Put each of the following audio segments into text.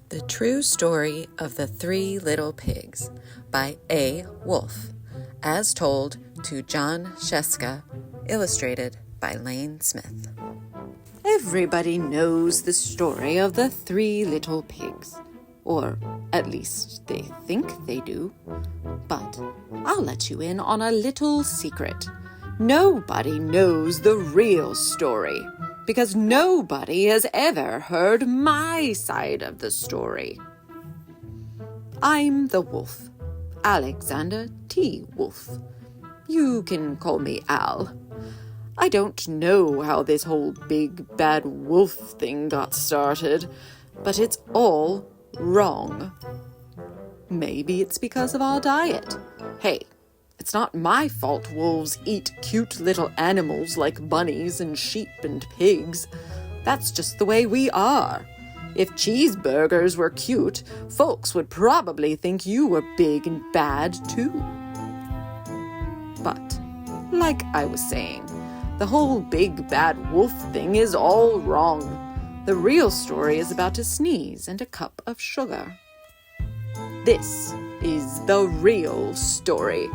The True Story of the Three Little Pigs by A. Wolfe, as told to John Scieszka, illustrated by Lane Smith. Everybody knows the story of the Three Little Pigs, or at least they think they do. But I'll let you in on a little secret. Nobody knows the real story, because nobody has ever heard my side of the story. I'm the wolf, Alexander T. Wolfe. You can call me Al. I don't know how this whole big bad wolf thing got started, but it's all wrong. Maybe it's because of our diet. Hey, it's not my fault wolves eat cute little animals like bunnies and sheep and pigs. That's just the way we are. If cheeseburgers were cute, folks would probably think you were big and bad too. But, like I was saying, the whole big bad wolf thing is all wrong. The real story is about a sneeze and a cup of sugar. This is the real story.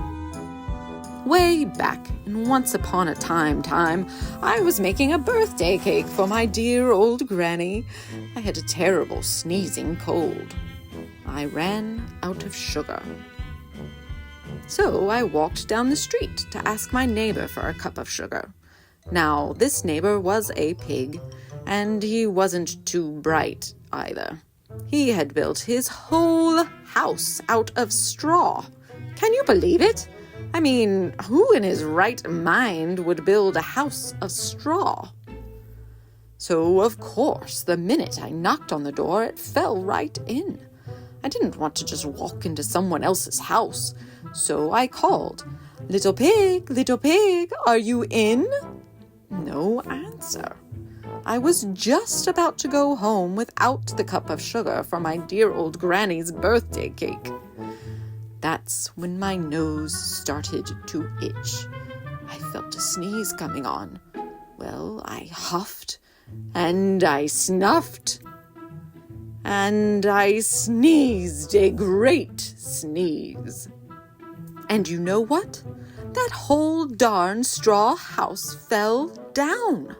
Way back in once upon a time, I was making a birthday cake for my dear old granny. I had a terrible sneezing cold. I ran out of sugar. So I walked down the street to ask my neighbor for a cup of sugar. Now, this neighbor was a pig, and he wasn't too bright either. He had built his whole house out of straw. Can you believe it? I mean, who in his right mind would build a house of straw? So, of course, the minute I knocked on the door, it fell right in. I didn't want to just walk into someone else's house, so I called, little pig, are you in?" No answer. I was just about to go home without the cup of sugar for my dear old granny's birthday cake. That's when my nose started to itch. I felt a sneeze coming on. Well, I huffed, and I snuffed, and I sneezed a great sneeze. And you know what? That whole darn straw house fell down.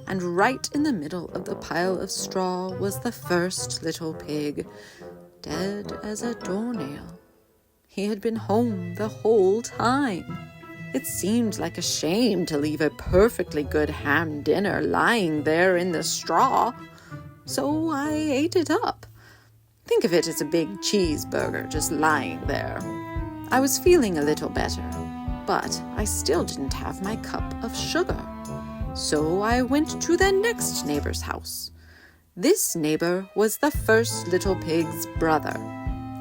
And right in the middle of the pile of straw was the first little pig, dead as a doornail. He had been home the whole time. It seemed like a shame to leave a perfectly good ham dinner lying there in the straw. So I ate it up. Think of it as a big cheeseburger just lying there. I was feeling a little better, but I still didn't have my cup of sugar. So I went to the next neighbor's house. This neighbor was the first little pig's brother.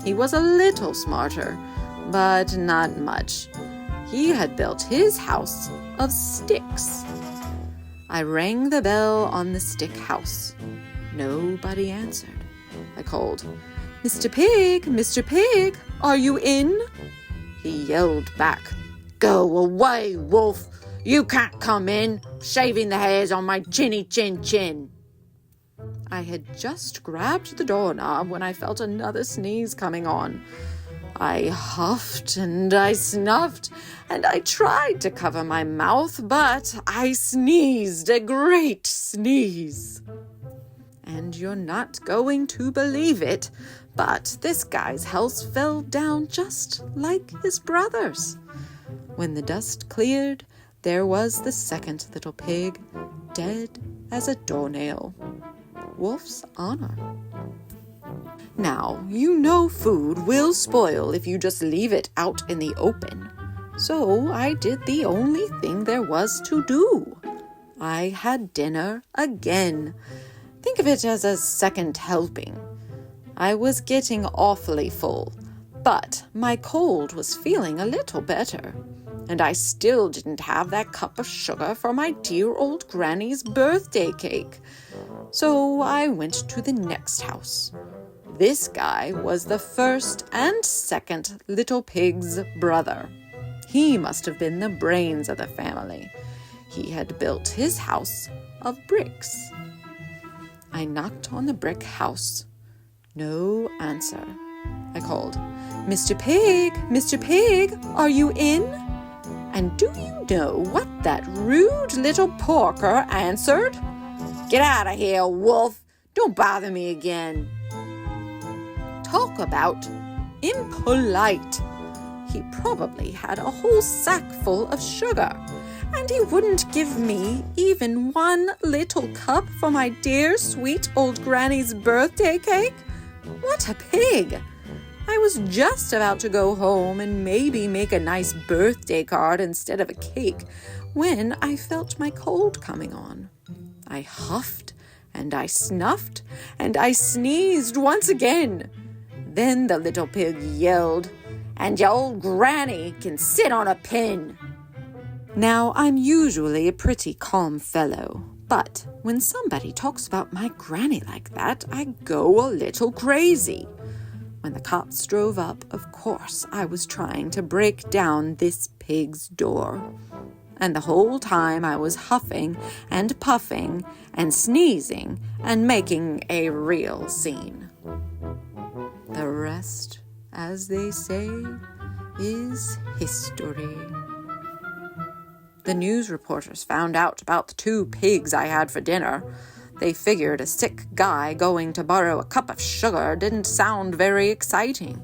He was a little smarter, but not much. He had built his house of sticks. I rang the bell on the stick house. Nobody answered. I called, Mr. Pig, are you in?" He yelled back, "Go away, wolf! You can't come in, shaving the hairs on my chinny chin." I had just grabbed the doorknob when I felt another sneeze coming on. I huffed and I snuffed, and I tried to cover my mouth, but I sneezed a great sneeze. And you're not going to believe it, but this guy's house fell down just like his brother's. When the dust cleared, there was the second little pig, dead as a doornail. Wolf's honor. Now, you know food will spoil if you just leave it out in the open. So I did the only thing there was to do. I had dinner again. Think of it as a second helping. I was getting awfully full, but my cold was feeling a little better. And I still didn't have that cup of sugar for my dear old granny's birthday cake. So I went to the next house. This guy was the first and second little pig's brother. He must have been the brains of the family. He had built his house of bricks. I knocked on the brick house. No answer. I called, "Mr. Pig, Mr. Pig, are you in?" And do you know what that rude little porker answered? "Get out of here, wolf! Don't bother me again." Talk about impolite. He probably had a whole sack full of sugar, and he wouldn't give me even one little cup for my dear sweet old granny's birthday cake. What a pig! I was just about to go home and maybe make a nice birthday card instead of a cake when I felt my cold coming on. I huffed and I snuffed and I sneezed once again. Then the little pig yelled, "And your old granny can sit on a pin." Now, I'm usually a pretty calm fellow, but when somebody talks about my granny like that, I go a little crazy. When the cops drove up, of course, I was trying to break down this pig's door. And the whole time I was huffing and puffing and sneezing and making a real scene. The rest, as they say, is history. The news reporters found out about the 2 pigs I had for dinner. They figured a sick guy going to borrow a cup of sugar didn't sound very exciting.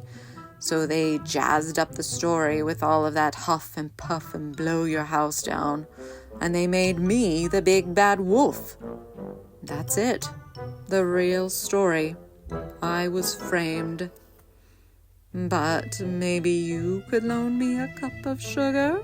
So they jazzed up the story with all of that huff and puff and blow your house down. And they made me the big bad wolf. That's it. The real story. I was framed. But maybe you could loan me a cup of sugar?